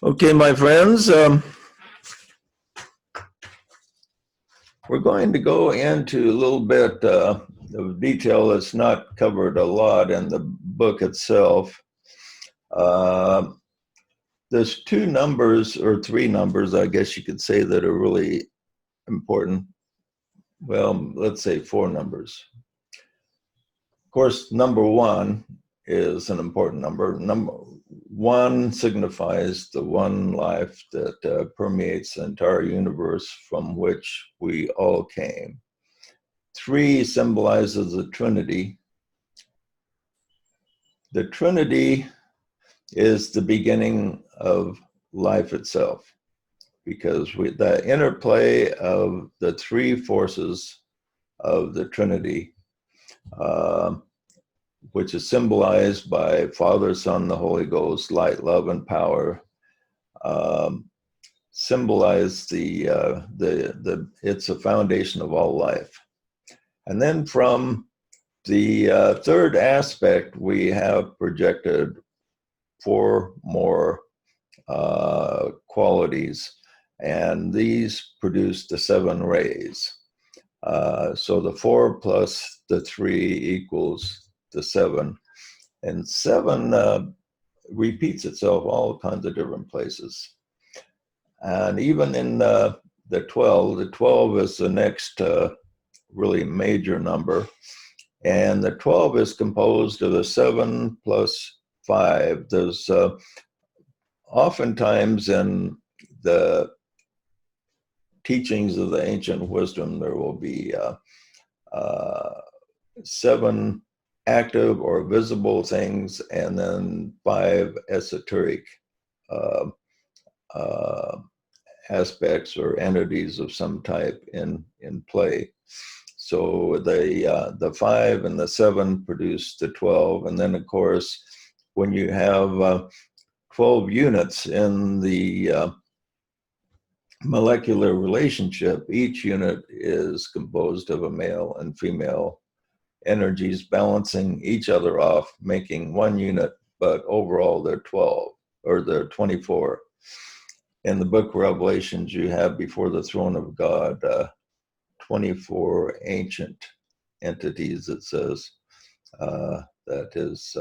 Okay, my friends, we're going to go into a little bit of detail that's not covered a lot in the book itself. Uh, there's two numbers, or three numbers, I guess you could say, that are really important. Well, let's say four numbers. Of course, number one is an important number. Number one signifies the one life that permeates the entire universe from which we all came. Three symbolizes the Trinity. The Trinity is the beginning of life itself, because the interplay of the three forces of the Trinity, uh, which is symbolized by Father, Son, the Holy Ghost, light, love, and power, um, symbolize it's a foundation of all life. And then from the third aspect, we have projected four more qualities, and these produce the seven rays. So the four plus the three equals the seven. And seven repeats itself all kinds of different places. And even in the 12 is the next really major number. And the 12 is composed of the 7 plus 5. There's oftentimes in the teachings of the ancient wisdom, there will be 7 active or visible things, and then 5 esoteric uh, uh, aspects or entities of some type in play. So the 5 and the 7 produce the 12, and then of course when you have 12 units in the molecular relationship, each unit is composed of a male and female energies balancing each other off, making one unit, but overall they're 12 or they're 24. In the book Revelations, you have before the throne of God 24 ancient entities, it says, that is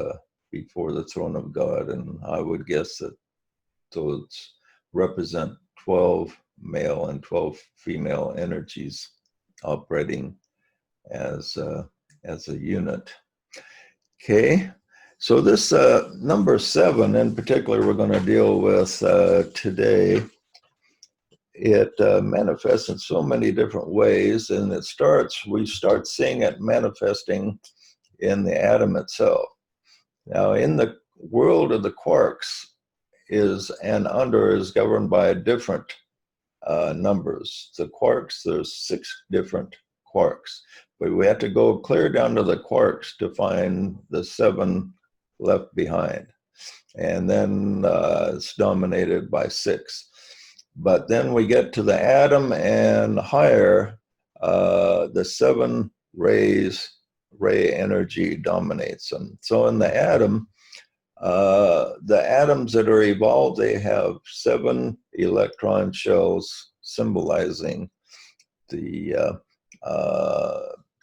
before the throne of God. And I would guess that those represent 12 male and 12 female energies operating as a unit. Okay, so this number 7 in particular we're going to deal with today. It manifests in so many different ways, and we start seeing it manifesting in the atom itself. Now, in the world of the quarks, is governed by different numbers. The quarks, there's 6 different quarks, but we have to go clear down to the quarks to find the 7 left behind. And then it's dominated by 6. But then we get to the atom and higher, the 7 ray energy dominates them. So in the atom, the atoms that are evolved, they have 7 electron shells symbolizing the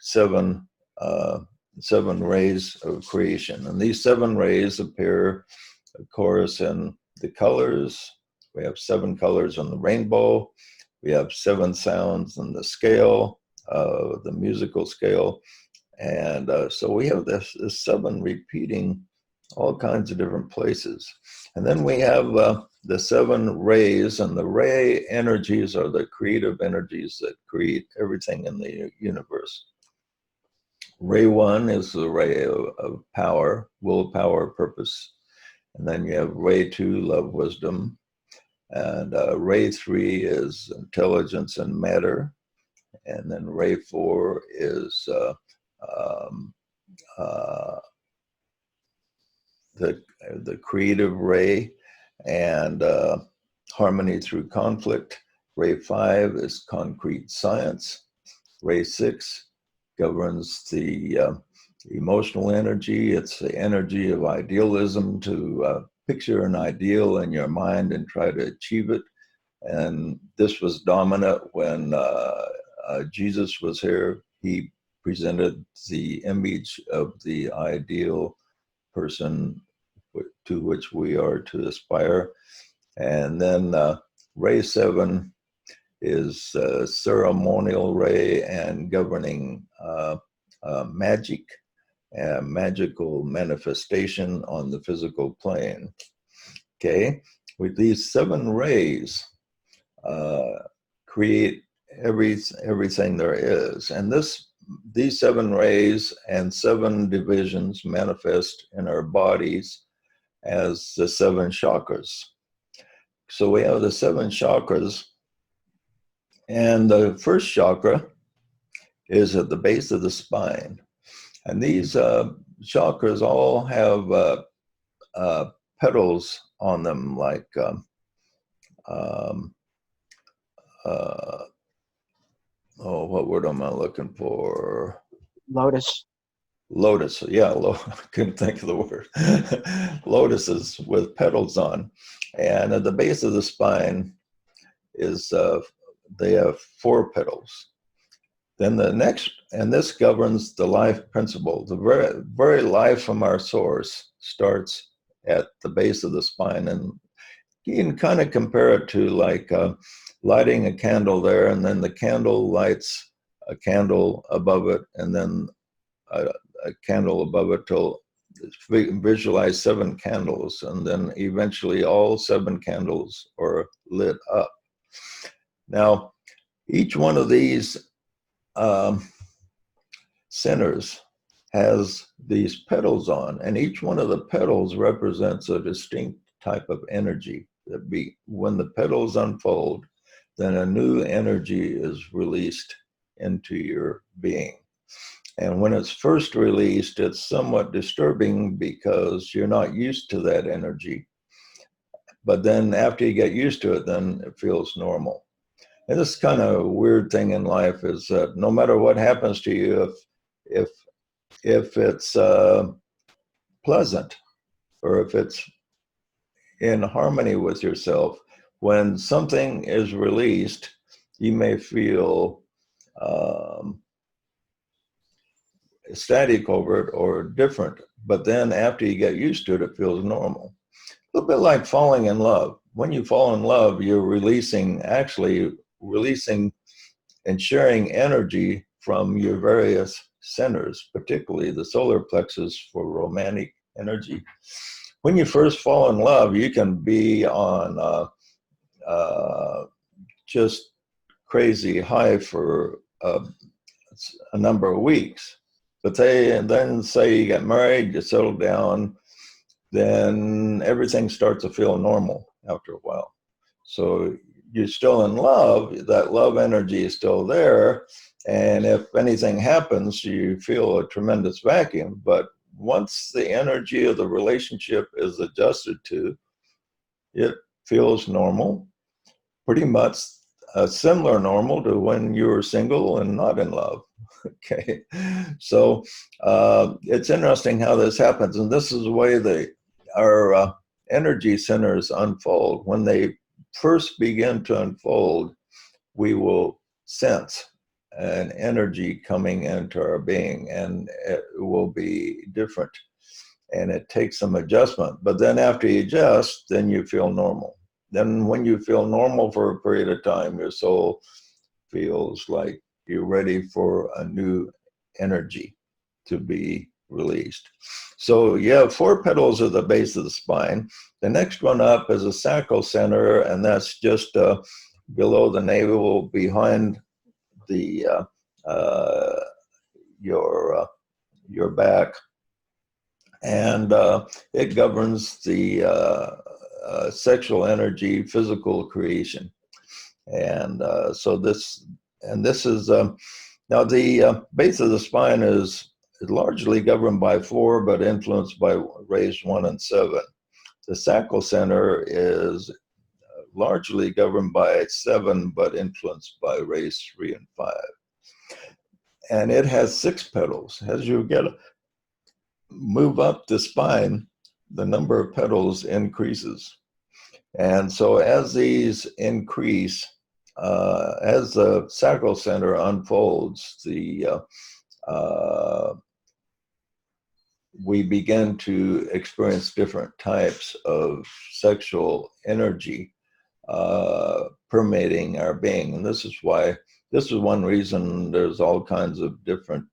7 rays of creation. And these 7 rays appear, of course, in the colors. We have 7 colors on the rainbow. We have 7 sounds in the scale, the musical scale. And so we have this 7 repeating all kinds of different places. And then we have the 7 rays, and the ray energies are the creative energies that create everything in the universe. Ray 1 is the ray of power, willpower, purpose. And then you have ray 2, love, wisdom. And ray 3 is intelligence and matter. And then ray 4 is the creative ray and harmony through conflict. Ray 5 is concrete science. Ray 6 governs the emotional energy. It's the energy of idealism to picture an ideal in your mind and try to achieve it. And this was dominant when Jesus was here. He presented the image of the ideal person to which we are to aspire. And then Ray 7 is ceremonial ray and governing magic, magical manifestation on the physical plane. Okay, with these 7 rays, create everything there is, and these 7 rays and 7 divisions manifest in our bodies as the 7 chakras. So we have the 7 chakras, and the first chakra is at the base of the spine, and these chakras all have petals on them, like what word am I looking for? Lotus. Lotus, yeah, I couldn't think of the word. Lotuses with petals on. And at the base of the spine is, they have 4 petals. Then the next, and this governs the life principle. The very life from our source starts at the base of the spine. And you can kind of compare it to like lighting a candle there, and then the candle lights a candle above it, and then a candle above it till visualize 7 candles, and then eventually all 7 candles are lit up. Now, each one of these centers has these petals on, and each one of the petals represents a distinct type of energy. When the petals unfold, then a new energy is released into your being. And when it's first released, it's somewhat disturbing because you're not used to that energy. But then after you get used to it, then it feels normal. And this kind of weird thing in life is that no matter what happens to you, if it's pleasant, or if it's in harmony with yourself, when something is released, you may feel static over it or different, but then after you get used to it, it feels normal. A little bit like falling in love. When you fall in love, you're actually releasing and sharing energy from your various centers, particularly the solar plexus for romantic energy. When you first fall in love, you can be on just crazy high for a number of weeks. But then say you get married, you settle down, then everything starts to feel normal after a while. So you're still in love, that love energy is still there, and if anything happens, you feel a tremendous vacuum. But once the energy of the relationship is adjusted to, it feels normal, pretty much similar normal to when you were single and not in love. Okay, so it's interesting how this happens, and this is the way our energy centers unfold. When they first begin to unfold, we will sense an energy coming into our being, and it will be different, and it takes some adjustment. But then after you adjust, then you feel normal. Then when you feel normal for a period of time, your soul feels like you're ready for a new energy to be released. So you have 4 petals at the base of the spine. The next one up is a sacral center, and that's just below the navel, behind the your back, and it governs the sexual energy, physical creation. And this is now the base of the spine is largely governed by 4, but influenced by rays 1 and 7. The sacral center is largely governed by 7, but influenced by rays 3 and 5. And it has 6 petals. As you move up the spine, the number of petals increases. And so as these increase, as the sacral center unfolds, we begin to experience different types of sexual energy permeating our being. And this is one reason there's all kinds of different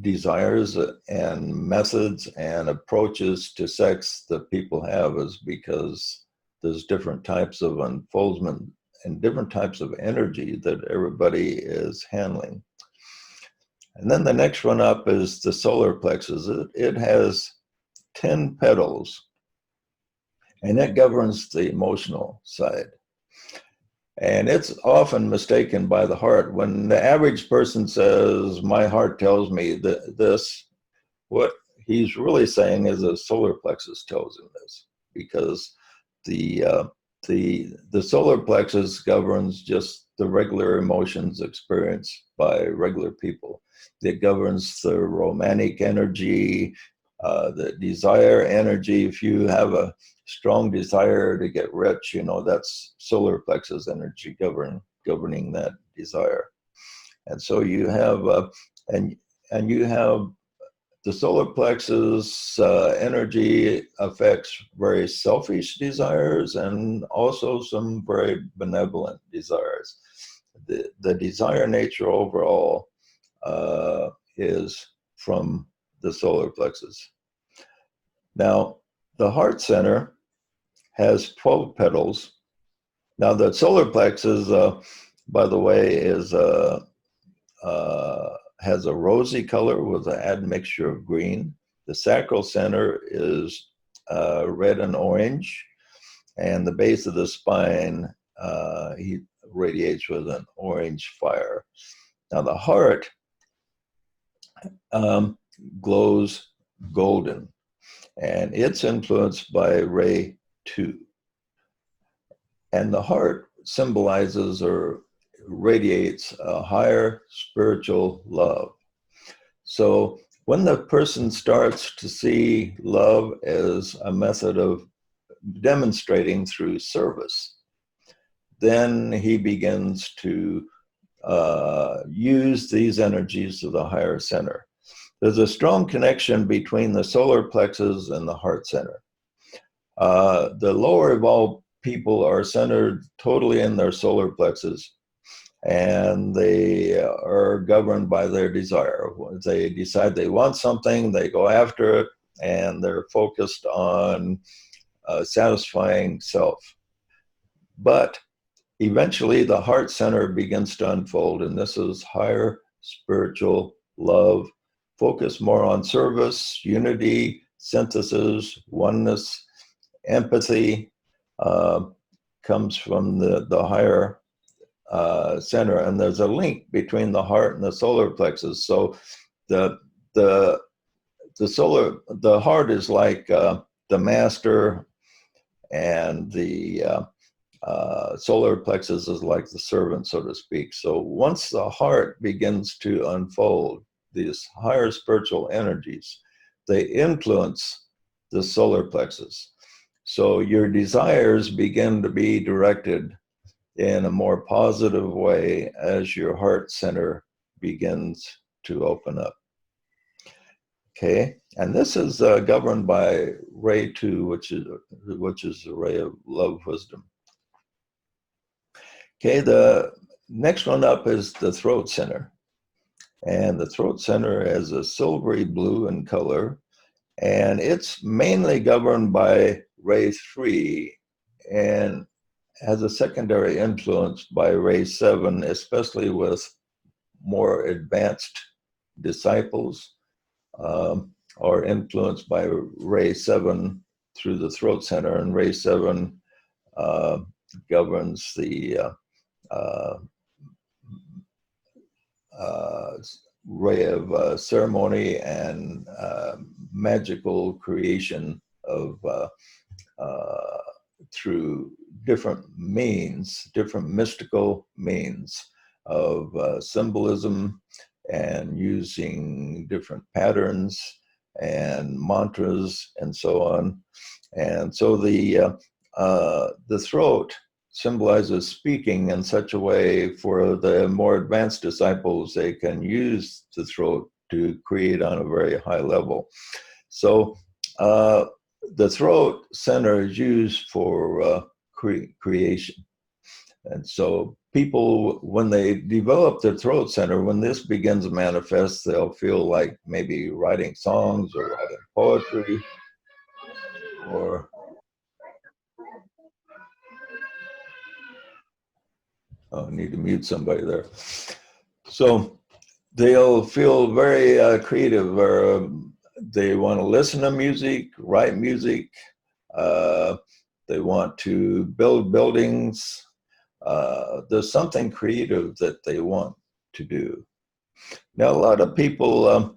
desires and methods and approaches to sex that people have, is because there's different types of unfoldment and different types of energy that everybody is handling. And then the next one up is the solar plexus. It has 10 petals, and it governs the emotional side. And it's often mistaken by the heart. When the average person says, my heart tells me this, what he's really saying is the solar plexus tells him this, because the solar plexus governs just the regular emotions experienced by regular people. It governs the romantic energy, the desire energy. If you have a strong desire to get rich, that's solar plexus energy governing that desire. And so you have and you have the solar plexus energy affects very selfish desires and also some very benevolent desires. The desire nature overall is from the solar plexus. Now, the heart center has 12 petals. Now, the solar plexus, by the way, has a rosy color with an admixture of green. The sacral center is red and orange, and the base of the spine he radiates with an orange fire. Now, the heart glows golden, and it's influenced by ray 2. And the heart symbolizes or radiates a higher spiritual love. So when the person starts to see love as a method of demonstrating through service, then he begins to use these energies of the higher center. There's a strong connection between the solar plexus and the heart center. The lower evolved people are centered totally in their solar plexus, and they are governed by their desire. When they decide they want something, they go after it, and they're focused on satisfying self. But eventually the heart center begins to unfold, and this is higher spiritual love, focus more on service, unity, synthesis, oneness, empathy, comes from the higher center. And there's a link between the heart and the solar plexus. So the heart is like the master, and the solar plexus is like the servant, so to speak. So once the heart begins to unfold, these higher spiritual energies, they influence the solar plexus. So your desires begin to be directed in a more positive way as your heart center begins to open up. Okay, and this is governed by ray 2, which is a ray of love, wisdom. Okay, the next one up is the throat center. And the throat center has a silvery blue in color, and it's mainly governed by ray 3 and has a secondary influence by ray 7, especially with more advanced disciples, are influenced by ray 7 through the throat center. And ray 7 governs the ray of ceremony and magical creation of through different means, different mystical means of symbolism, and using different patterns and mantras and so on. And so the throat symbolizes speaking in such a way for the more advanced disciples, they can use the throat to create on a very high level. So the throat center is used for creation. And so people, when they develop their throat center, when this begins to manifest, they'll feel like maybe writing songs or writing poetry, or I need to mute somebody there. So they'll feel very creative, or they want to listen to music, write music. They want to build buildings. There's something creative that they want to do. Now, a lot of people,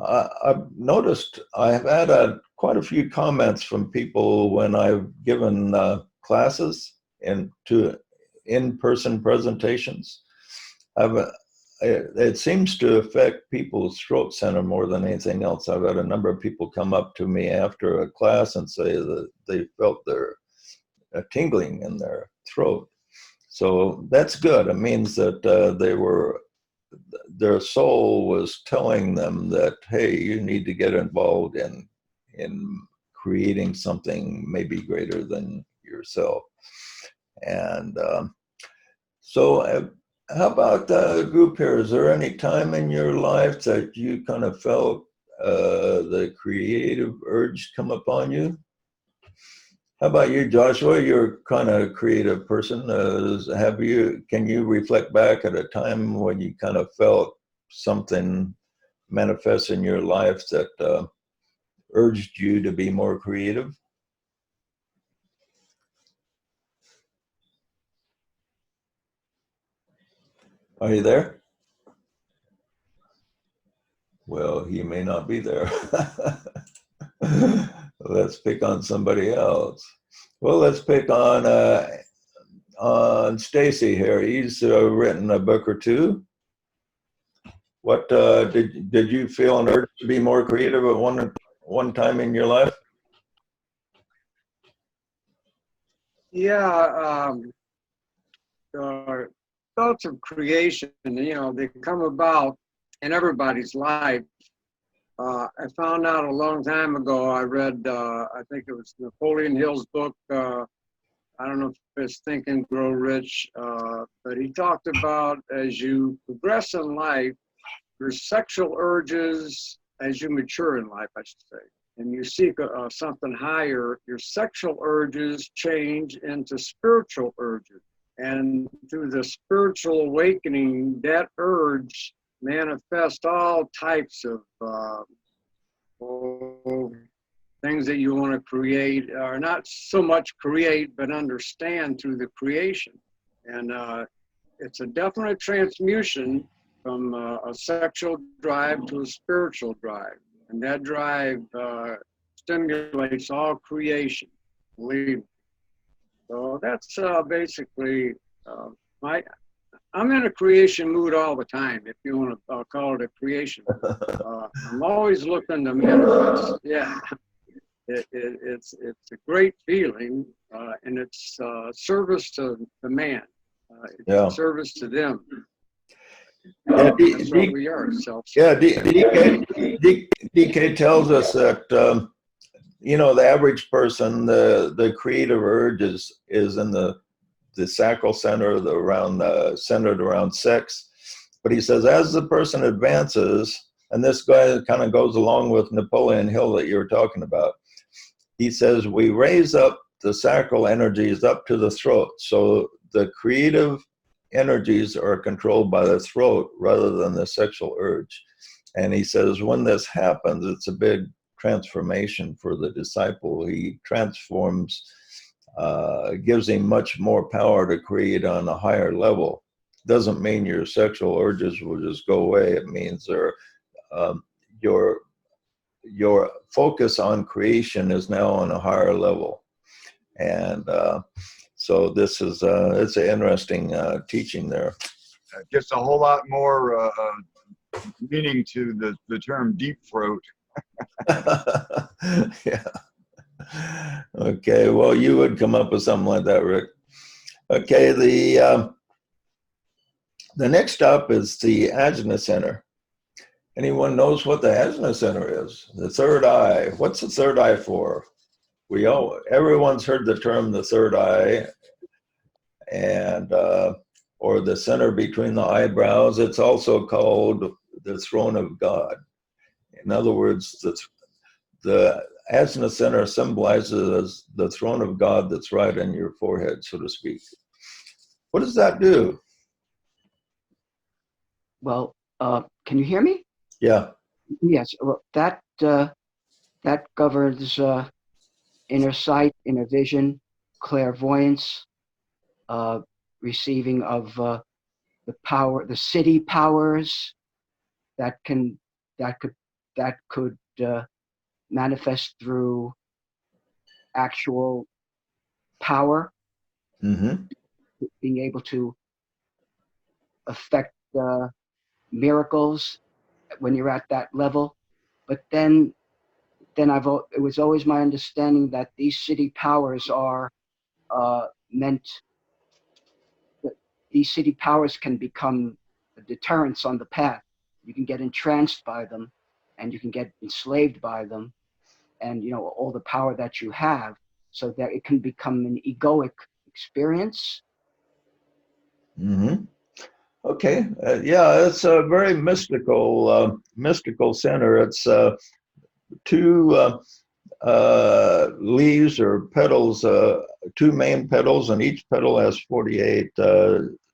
I've noticed, I have had quite a few comments from people when I've given classes and to in-person presentations. It seems to affect people's throat center more than anything else. I've had a number of people come up to me after a class and say that they felt their tingling in their throat. So that's good. It means that their soul was telling them that, hey, you need to get involved in creating something maybe greater than yourself. And so how about the group here? Is there any time in your life that you kind of felt the creative urge come upon you? How about you, Joshua? You're kind of a creative person. Can you reflect back at a time when you kind of felt something manifest in your life that urged you to be more creative? Are you there? Well, he may not be there. Let's pick on somebody else. Well, let's pick on Stacy here. He's written a book or two. What did you feel an urge to be more creative at one time in your life? Yeah, thoughts of creation, they come about in everybody's life. I found out a long time ago, I read, I think it was Napoleon Hill's book, I don't know if it's Think and Grow Rich, but he talked about as you progress in life, your sexual urges, as you mature in life, I should say, and you seek something higher, your sexual urges change into spiritual urges. And through the spiritual awakening, that urge manifests all types of things that you want to create, or not so much create, but understand through the creation. And it's a definite transmutation from a sexual drive to a spiritual drive. And that drive stimulates all creation, believe me. So that's basically I'm in a creation mood all the time, if you want to call it a creation. I'm always looking to manifest. Yeah, it's a great feeling, and it's service to the man. It's service to them. Yeah, that's what we are. DK tells us that the average person, the creative urge is in the sacral center, centered around sex. But he says as the person advances, and this guy kind of goes along with Napoleon Hill that you were talking about, he says we raise up the sacral energies up to the throat. So the creative energies are controlled by the throat rather than the sexual urge. And he says when this happens, it's a big transformation for the disciple. He transforms, gives him much more power to create on a higher level. Doesn't mean your sexual urges will just go away. It means your focus on creation is now on a higher level. And so this is it's an interesting teaching there. It gives a whole lot more meaning to the term deep throat Yeah. Okay, well, you would come up with something like that, Rick. Okay, the next up is the ajna center. Anyone knows what the ajna center is? The third eye. What's the third eye for? Everyone's heard the term the third eye, and or the center between the eyebrows. It's also called the throne of God. In other words, the Ajna center symbolizes the throne of God that's right in your forehead, so to speak. What does that do? Well, can you hear me? Yeah. Yes. Well, that governs inner sight, inner vision, clairvoyance, uh, receiving of the power, the city powers that can that could that could manifest through actual power, Mm-hmm. being able to affect miracles when you're at that level. But then it was always my understanding that these city powers are meant that these city powers can become a deterrence on the path. You can get entranced by them, and you can get enslaved by them, and all the power that you have, so that it can become an egoic experience. Mm-hmm. Okay. Yeah, it's a very mystical center. It's two leaves or petals, two main petals, and each petal has 48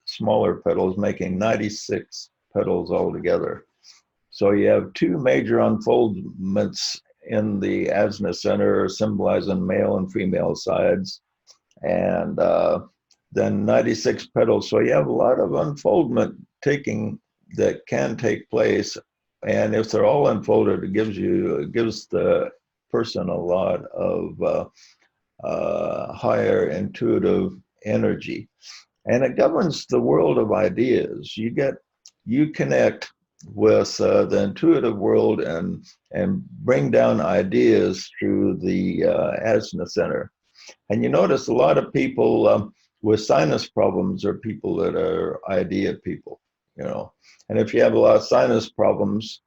smaller petals, making 96 petals altogether. So you have two major unfoldments in the Ajna center, symbolizing male and female sides, and then 96 petals. So you have a lot of unfoldment that can take place, and if they're all unfolded, it gives the person a lot of higher intuitive energy, and it governs the world of ideas. You connect with the intuitive world and bring down ideas through the Ajna center. And you notice a lot of people with sinus problems are people that are idea people, you know. And if you have a lot of sinus problems,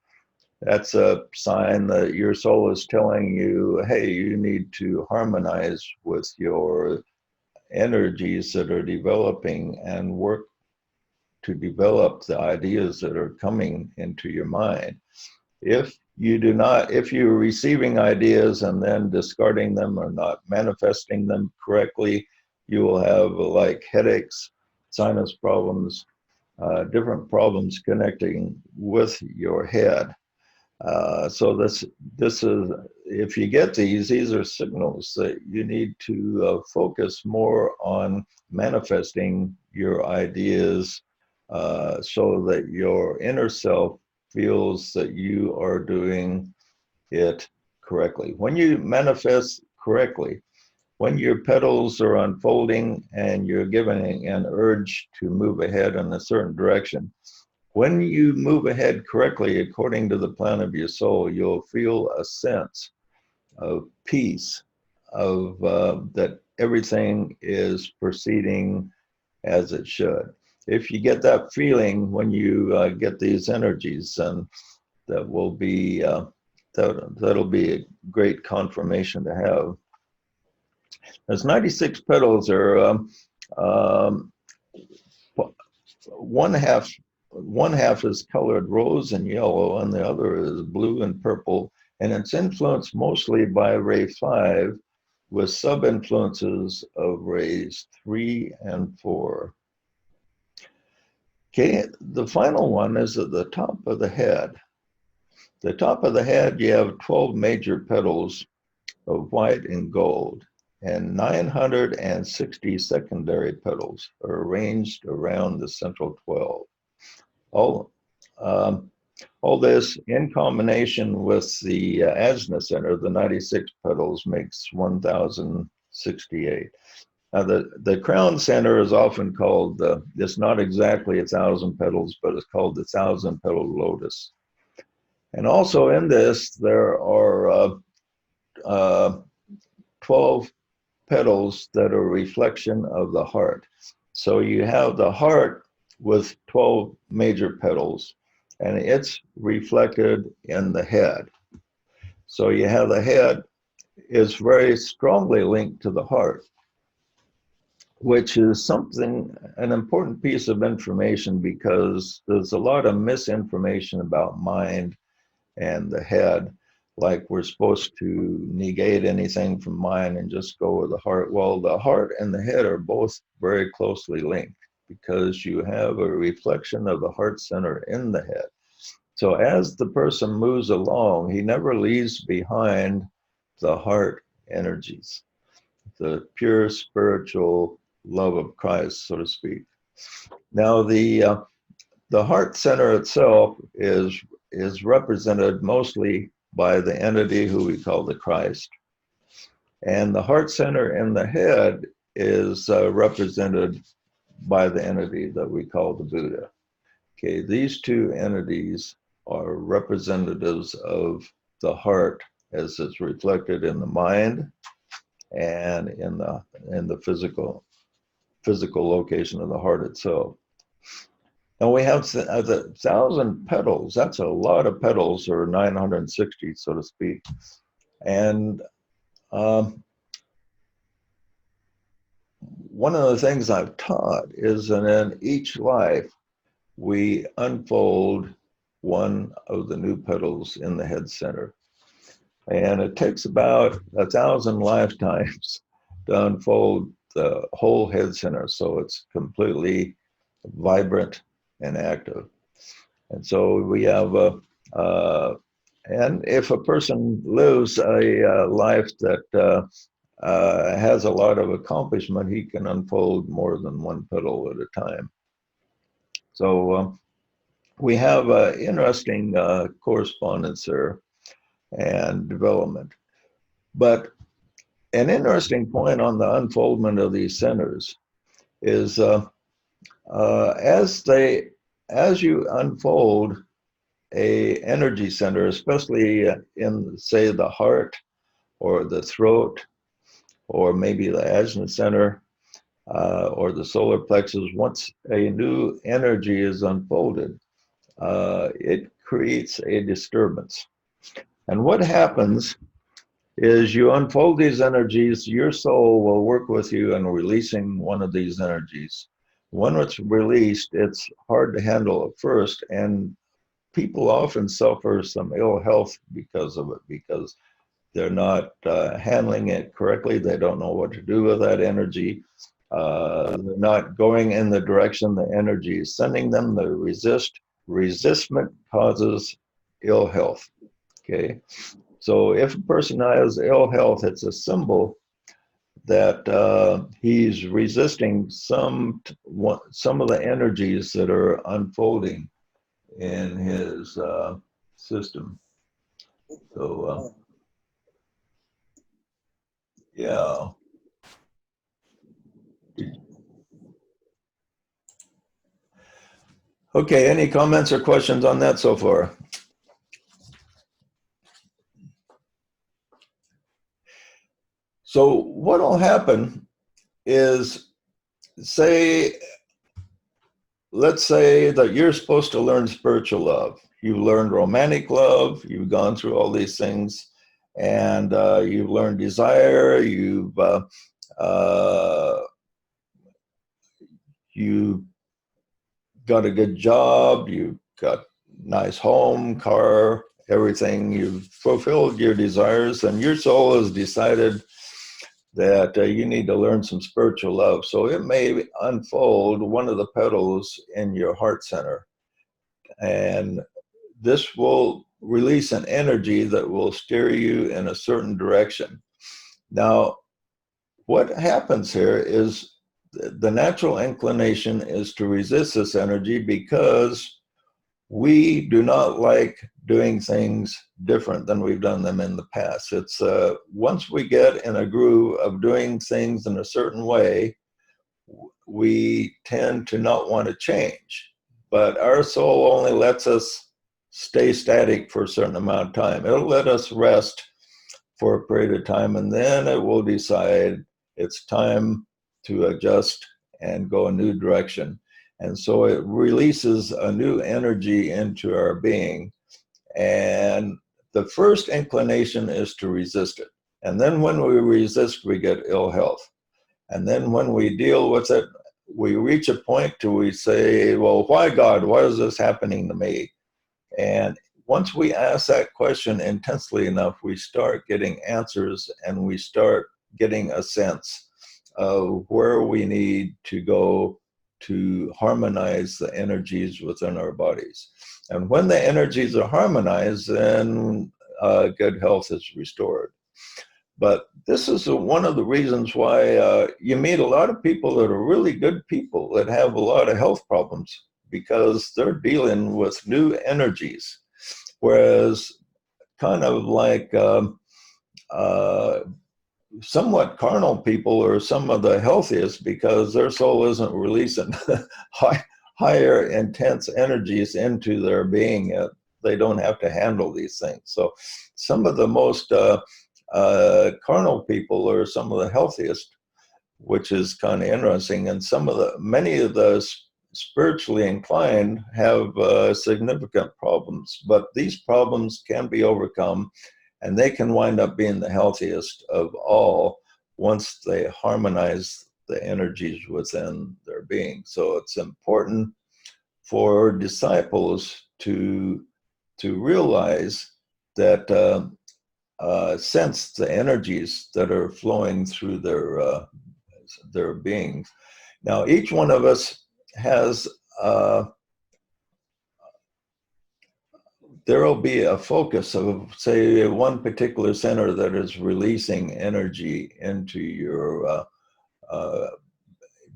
that's a sign that your soul is telling you, hey, you need to harmonize with your energies that are developing and work to develop the ideas that are coming into your mind. If you're receiving ideas and then discarding them or not manifesting them correctly, you will have like headaches, sinus problems, different problems connecting with your head. So this is, if you get these are signals that you need to focus more on manifesting your ideas, so that your inner self feels that you are doing it correctly. When you manifest correctly, when your petals are unfolding and you're giving an urge to move ahead in a certain direction, when you move ahead correctly according to the plan of your soul, you'll feel a sense of peace, of that everything is proceeding as it should. If you get that feeling when you get these energies, then that will be that'll be a great confirmation to have. As 96 petals are um, one half one half is colored rose and yellow, and the other is blue and purple, and it's influenced mostly by ray 5, with sub influences of rays 3 and 4. Okay, the final one is at the top of the head. The top of the head, you have 12 major petals of white and gold, and 960 secondary petals are arranged around the central 12. All, um, all this in combination with the Ajna center, the 96 petals, makes 1,068. Now, the crown center is often called, it's not exactly 1,000 petals, but it's called the 1,000 petal lotus. And also in this, there are 12 petals that are a reflection of the heart. So you have the heart with 12 major petals, and it's reflected in the head. So you have the head is very strongly linked to the heart, which is something, an important piece of information, because there's a lot of misinformation about mind and the head, like we're supposed to negate anything from mind and just go with the heart. Well, the heart and the head are both very closely linked because you have a reflection of the heart center in the head. So as the person moves along, he never leaves behind the heart energies, the pure spiritual love of Christ, so to speak. Now, the heart center itself is represented mostly by the entity who we call the Christ. And the heart center in the head is represented by the entity that we call the Buddha. Okay, these two entities are representatives of the heart as it's reflected in the mind and in the physical location of the heart itself. And we have 1,000 petals. That's a lot of petals, or 960, so to speak. And one of the things I've taught is that in each life, we unfold one of the new petals in the head center. And it takes about 1,000 lifetimes to unfold the whole head center, so it's completely vibrant and active. And so we have and if a person lives a life that has a lot of accomplishment, he can unfold more than one petal at a time. So we have interesting correspondence there and development. But an interesting point on the unfoldment of these centers is as you unfold a energy center, especially in, say, the heart or the throat, or maybe the ajna center, or the solar plexus, once a new energy is unfolded, it creates a disturbance. And what happens is you unfold these energies, your soul will work with you in releasing one of these energies. When it's released, it's hard to handle at first, and people often suffer some ill health because of it, because they're not handling it correctly. They don't know what to do with that energy. They're not going in the direction the energy is sending them. They resist. Resistment causes ill health. Okay. So if a person has ill health, it's a symbol that he's resisting some of the energies that are unfolding in his system. So yeah. Okay, any comments or questions on that so far? So what will happen is, let's say that you're supposed to learn spiritual love. You've learned romantic love, you've gone through all these things, and you've learned desire, you got a good job, you've got nice home, car, everything. You've fulfilled your desires, and your soul has decided that you need to learn some spiritual love. So it may unfold one of the petals in your heart center. And this will release an energy that will steer you in a certain direction. Now, what happens here is the natural inclination is to resist this energy because we do not like doing things different than we've done them in the past. It's once we get in a groove of doing things in a certain way, we tend to not want to change. But our soul only lets us stay static for a certain amount of time. It'll let us rest for a period of time, and then it will decide it's time to adjust and go a new direction. And so it releases a new energy into our being. And the first inclination is to resist it. And then when we resist, we get ill health. And then when we deal with it, we reach a point to we say, well, why God? Why is this happening to me? And once we ask that question intensely enough, we start getting answers, and we start getting a sense of where we need to go to harmonize the energies within our bodies. And when the energies are harmonized, then good health is restored. But this is one of the reasons why you meet a lot of people that are really good people that have a lot of health problems, because they're dealing with new energies. Whereas kind of like somewhat carnal people are some of the healthiest, because their soul isn't releasing higher intense energies into their being yet. They don't have to handle these things. So some of the most carnal people are some of the healthiest, which is kind of interesting. And many of the spiritually inclined have significant problems, but these problems can be overcome, and they can wind up being the healthiest of all once they harmonize the energies within their being. So it's important for disciples to realize that sense the energies that are flowing through their beings. Now, each one of us has, there will be a focus of, say, one particular center that is releasing energy into your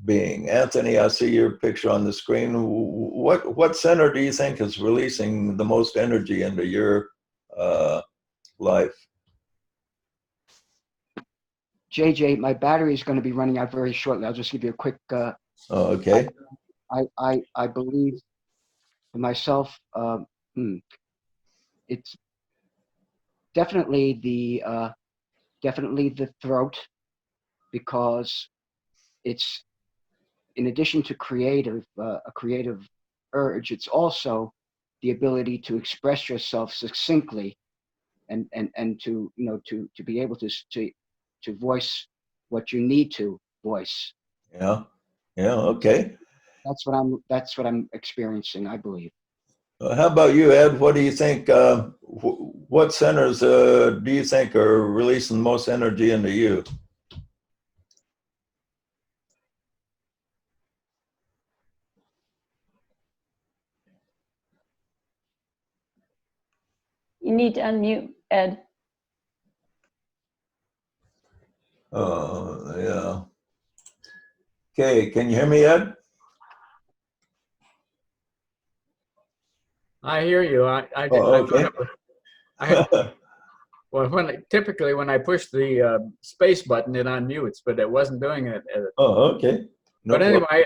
being. Anthony, I see your picture on the screen. What center do you think is releasing the most energy into your life? JJ, my battery is going to be running out very shortly. I'll just give you a quick. Okay. I believe for myself, it's definitely the throat, because it's, in addition to a creative urge, it's also the ability to express yourself succinctly, and to to be able to voice what you need to voice. Yeah. Okay. That's what I'm experiencing, I believe. How about you, Ed? What do you think? What centers do you think are releasing the most energy into you? You need to unmute, Ed. Oh, yeah. Okay, can you hear me, Ed? I hear you. Okay. Well, typically when I push the space button, it unmutes, but it wasn't doing it. Oh, okay. No But problem. anyway,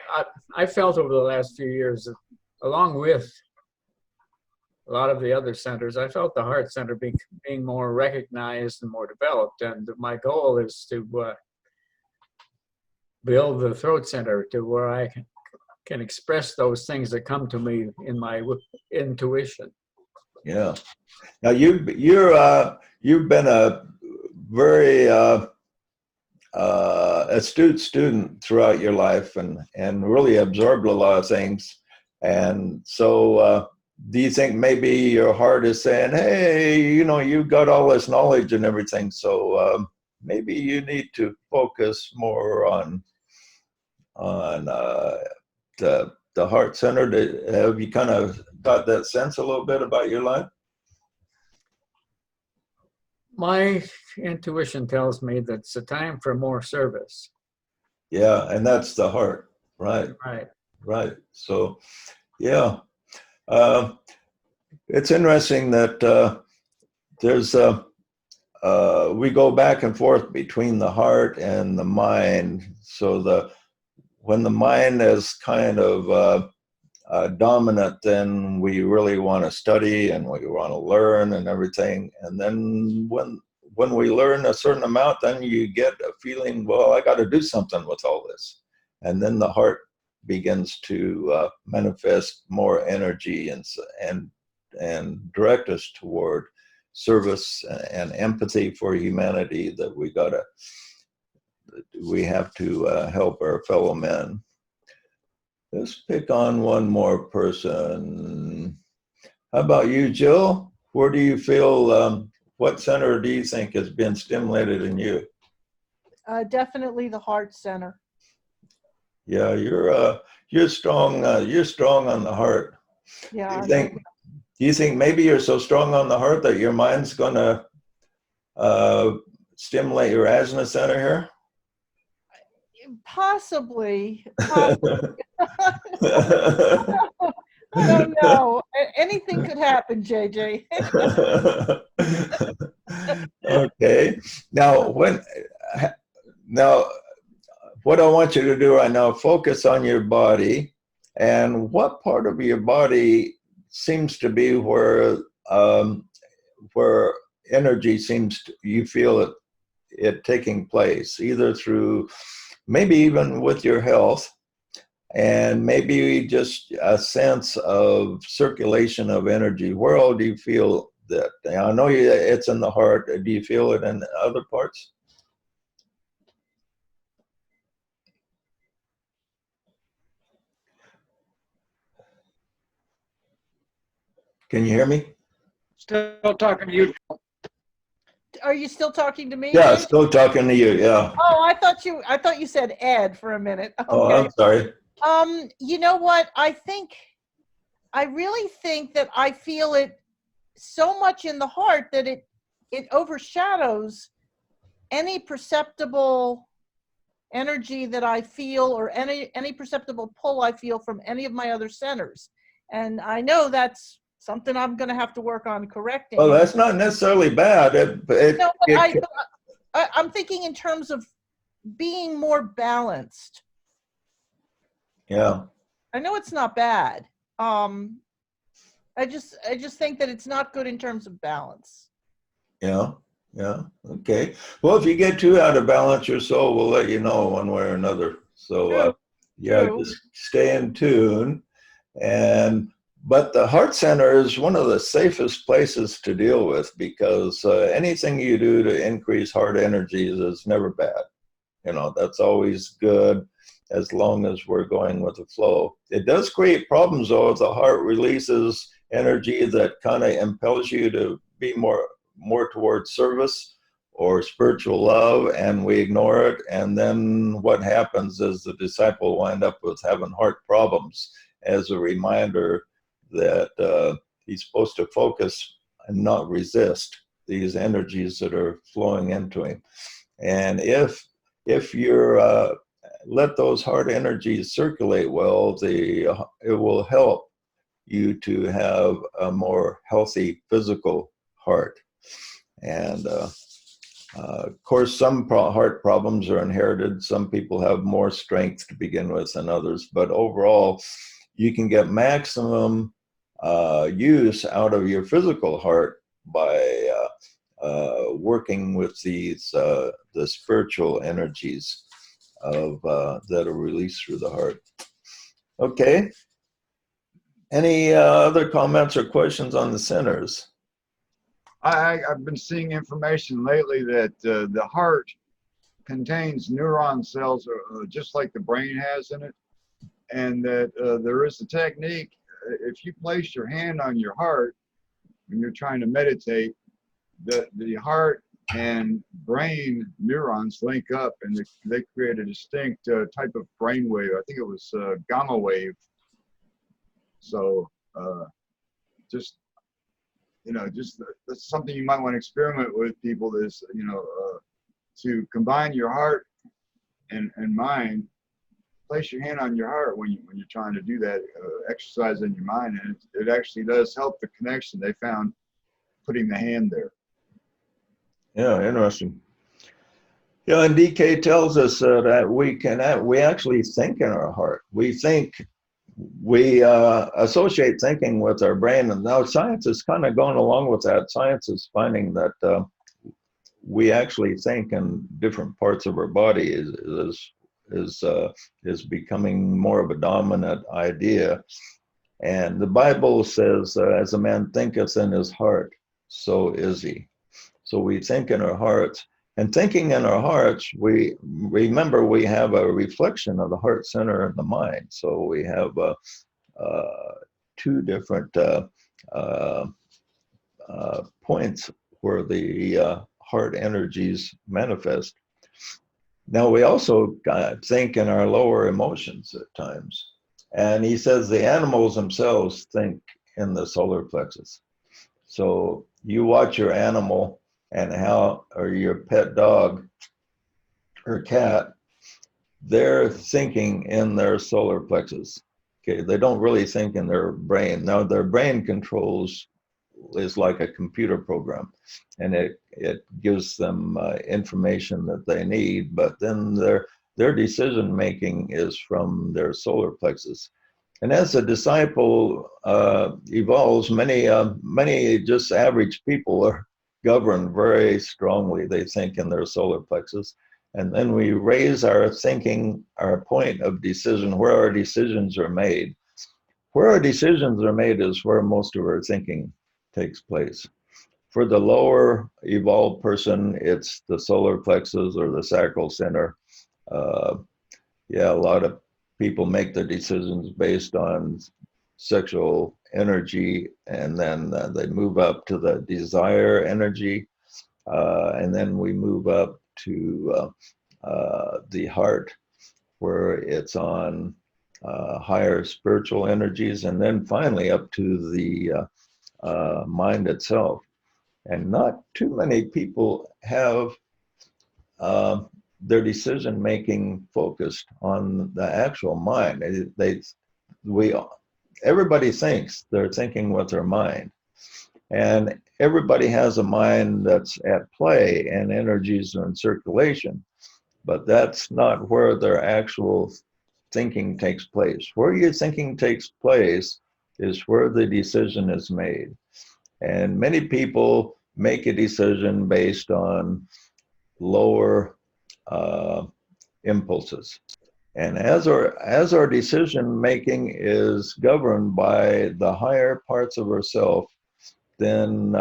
I felt over the last few years, that along with a lot of the other centers, I felt the heart center being more recognized and more developed. And my goal is to build the throat center to where I can express those things that come to me in my intuition. Yeah. Now you've been a very astute student throughout your life, and really absorbed a lot of things. And so, do you think maybe your heart is saying, "Hey, you've got all this knowledge and everything, so maybe you need to focus more on the heart center"? Have you kind of got that sense a little bit about your life? My intuition tells me that it's a time for more service. Yeah, and that's the heart, right? Right. So, yeah, it's interesting that there's we go back and forth between the heart and the mind. So when the mind is kind of dominant, then we really want to study and we want to learn and everything. And then when we learn a certain amount, then you get a feeling, well, I got to do something with all this. And then the heart begins to manifest more energy and direct us toward service and empathy for humanity, that we have to help our fellow men. Let's pick on one more person. How about you, Jill? Where do you feel, what center do you think has been stimulated in you? Definitely the heart center. Yeah, you're strong. You're strong on the heart. Yeah. Do you think maybe you're so strong on the heart that your mind's gonna stimulate your asana center here? Possibly. I don't know. Anything could happen, JJ. Okay. Now, what I want you to do right now, focus on your body, and what part of your body seems to be where energy seems to, you feel it taking place, either through maybe even with your health, and maybe just a sense of circulation of energy. Where all do you feel that? I know it's in the heart. Do you feel it in other parts? Can you hear me? Still talking to you. Are you still talking to me? Yeah, JJ? still talking to you. Yeah. Oh, I thought you said Ed for a minute. Oh, Okay. I'm sorry. You know what? I really think that I feel it so much in the heart that it overshadows any perceptible energy that I feel, or any perceptible pull I feel from any of my other centers. And I know that's something I'm going to have to work on correcting. Well, that's not necessarily bad. No, but I'm thinking in terms of being more balanced. Yeah. I know it's not bad. I just think that it's not good in terms of balance. Yeah. Yeah. Okay. Well, if you get too out of balance, your soul will let you know one way or another. So, True. yeah, True. just stay in tune. But the heart center is one of the safest places to deal with, because anything you do to increase heart energies is never bad. That's always good, as long as we're going with the flow. It does create problems, though, if the heart releases energy that kind of impels you to be more towards service or spiritual love, and we ignore it. And then what happens is the disciple wind up with having heart problems, as a reminder that he's supposed to focus and not resist these energies that are flowing into him. And if you're let those heart energies circulate well, it will help you to have a more healthy physical heart. And of course, some heart problems are inherited. Some people have more strength to begin with than others, but overall, you can get maximum use out of your physical heart by working with the spiritual energies that are released through the heart. Okay. Any other comments or questions on the centers? I've been seeing information lately that the heart contains neuron cells just like the brain has in it, and that there is a technique. If you place your hand on your heart when you're trying to meditate, the heart and brain neurons link up, and they create a distinct type of brain wave. I think it was gamma wave. So just that's something you might want to experiment with people, is to combine your heart and mind. Place your hand on your heart when you're trying to do that exercise in your mind, and it actually does help the connection. They found putting the hand there. Yeah, interesting. Yeah, and DK tells us that we actually think in our heart. We think we associate thinking with our brain, and now science is kind of going along with that. Science is finding that we actually think in different parts of our body is becoming more of a dominant idea. And the Bible says, as a man thinketh in his heart, so is he. So we think in our hearts. And thinking in our hearts, we remember we have a reflection of the heart center and the mind. So we have two different points where the heart energies manifest. Now, we also think in our lower emotions at times. And he says the animals themselves think in the solar plexus. So you watch your animal and or your pet dog or cat, they're thinking in their solar plexus. Okay, they don't really think in their brain. Now, their brain controls is like a computer program, and it gives them information that they need, but then their decision making is from their solar plexus. And as a disciple evolves, many just average people are governed very strongly. They think in their solar plexus. And then we raise our thinking, our point of decision, where our decisions are made. Where our decisions are made is where most of our thinking takes place. For the lower evolved person, it's the solar plexus or the sacral center. Yeah, a lot of people make their decisions based on sexual energy, and then they move up to the desire energy, and then we move up to the heart, where it's on higher spiritual energies, and then finally up to the mind itself. And not too many people have their decision making focused on the actual mind. Everybody thinks they're thinking with their mind, and everybody has a mind that's at play and energies are in circulation, but that's not where their actual thinking takes place. Where your thinking takes place is where the decision is made. And many people make a decision based on lower impulses. And as our decision making is governed by the higher parts of ourself, then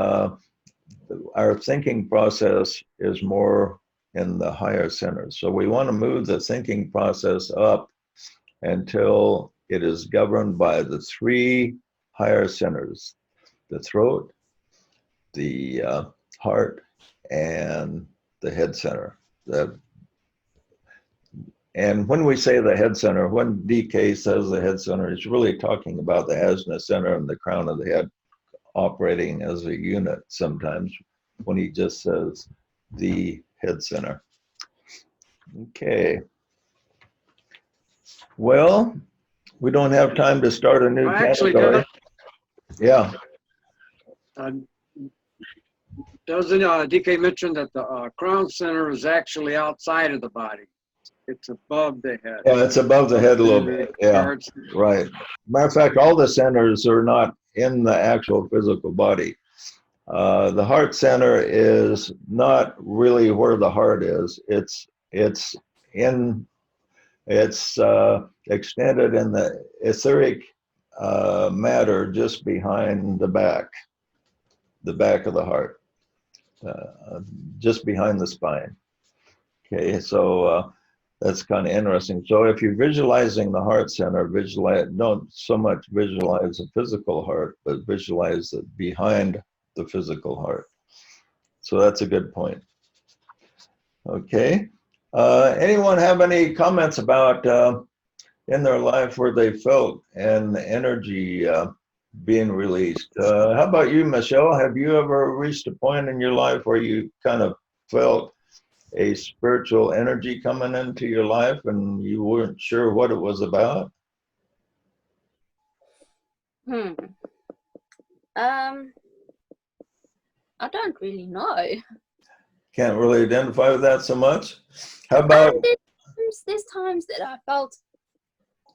our thinking process is more in the higher centers. So we want to move the thinking process up until it is governed by the three higher centers: the throat, the heart, and the head center. And when we say the head center, when DK says the head center, he's really talking about the ajna center and the crown of the head operating as a unit sometimes when he just says the head center. Okay. Well, we don't have time to start a new category. Yeah. Doesn't DK mention that the crown center is actually outside of the body? It's above the head. Yeah, it's above the head a little bit. Yeah, right. Matter of fact, all the centers are not in the actual physical body. The heart center is not really where the heart is. It's extended in the etheric matter just behind the back of the heart, just behind the spine. Okay, so that's kind of interesting. So if you're visualizing the heart center, don't so much visualize the physical heart, but visualize it behind the physical heart. So that's a good point. Okay. Anyone have any comments about in their life where they felt an energy being released? How about you, Michelle? Have you ever reached a point in your life where you kind of felt a spiritual energy coming into your life and you weren't sure what it was about? I don't really know. Can't really identify with that so much. How about There's times that I felt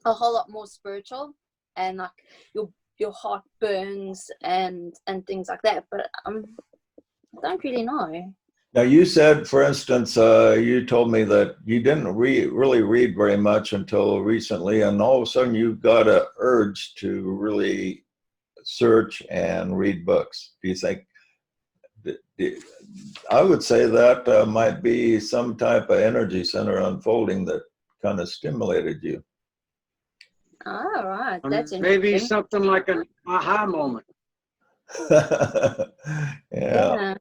a whole lot more spiritual, and like your heart burns and things like that. But I don't really know. Now, you said, for instance, you told me that you didn't really read very much until recently, and all of a sudden you got an urge to really search and read books. Do you think? I would say that might be some type of energy center unfolding that kind of stimulated you. All right, that's Maybe interesting. something like an aha moment. Yeah. Yeah.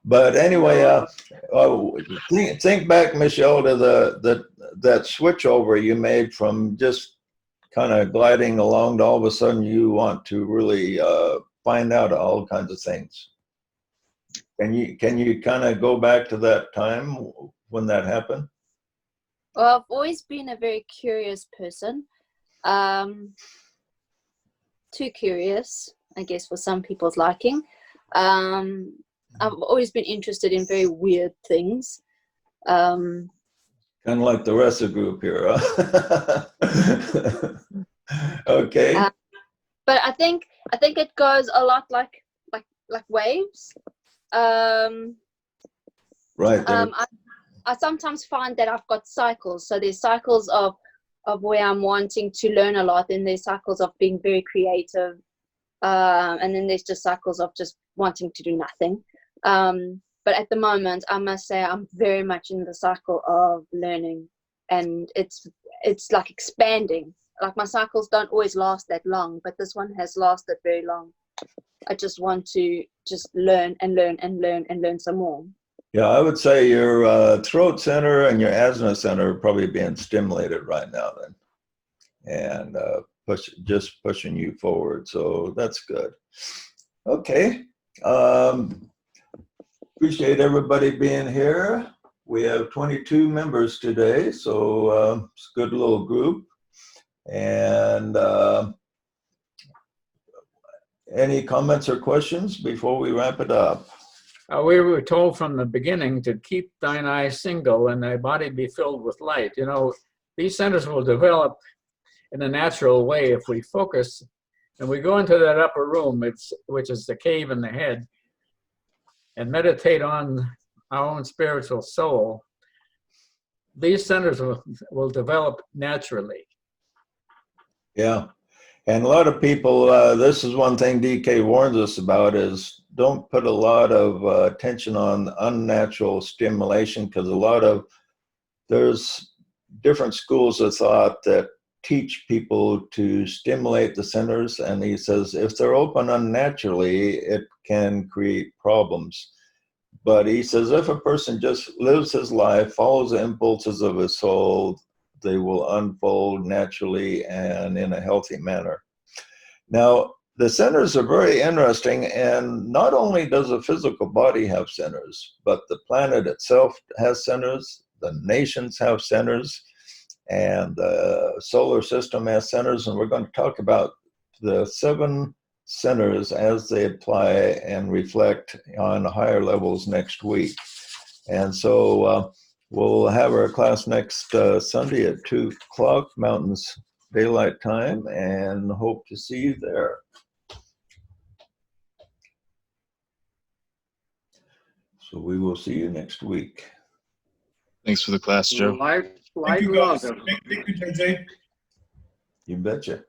But anyway, think back, Michelle, to that switch over you made from just kind of gliding along to all of a sudden you want to really find out all kinds of things. Can you kind of go back to that time when that happened? Well, I've always been a very curious person. Too curious, I guess, for some people's liking. I've always been interested in very weird things. Kind of like the rest of the group here, huh? Okay. But I think it goes a lot like waves. Right. I sometimes find that I've got cycles. So there's cycles of where I'm wanting to learn a lot, and there's cycles of being very creative, and then there's just cycles of just wanting to do nothing. But at the moment, I must say I'm very much in the cycle of learning, and it's like expanding. Like my cycles don't always last that long, but this one has lasted very long. I just want to just learn and learn and learn and learn some more. Yeah, I would say your throat center and your asthma center are probably being stimulated right now then, and just pushing you forward. So that's good. Okay. Appreciate everybody being here. We have 22 members today, so it's a good little group. And any comments or questions before we wrap it up? We were told from the beginning to keep thine eye single and thy body be filled with light. You know, these centers will develop in a natural way if we focus and we go into that upper room, which is the cave in the head, and meditate on our own spiritual soul. These centers will develop naturally. Yeah. And a lot of people, this is one thing DK warns us about, is don't put a lot of attention on unnatural stimulation, because there's different schools of thought that teach people to stimulate the centers. And he says, if they're open unnaturally, it can create problems. But he says, if a person just lives his life, follows the impulses of his soul, they will unfold naturally and in a healthy manner. Now, the centers are very interesting, and not only does the physical body have centers, but the planet itself has centers, the nations have centers, and the solar system has centers, and we're going to talk about the 7 centers as they apply and reflect on higher levels next week. And so we'll have our class next Sunday at 2 o'clock Mountains Daylight Time, and hope to see you there. So we will see you next week. Thanks for the class, Joe. Light Thank you, and love. guys. Thank you, JJ. You betcha.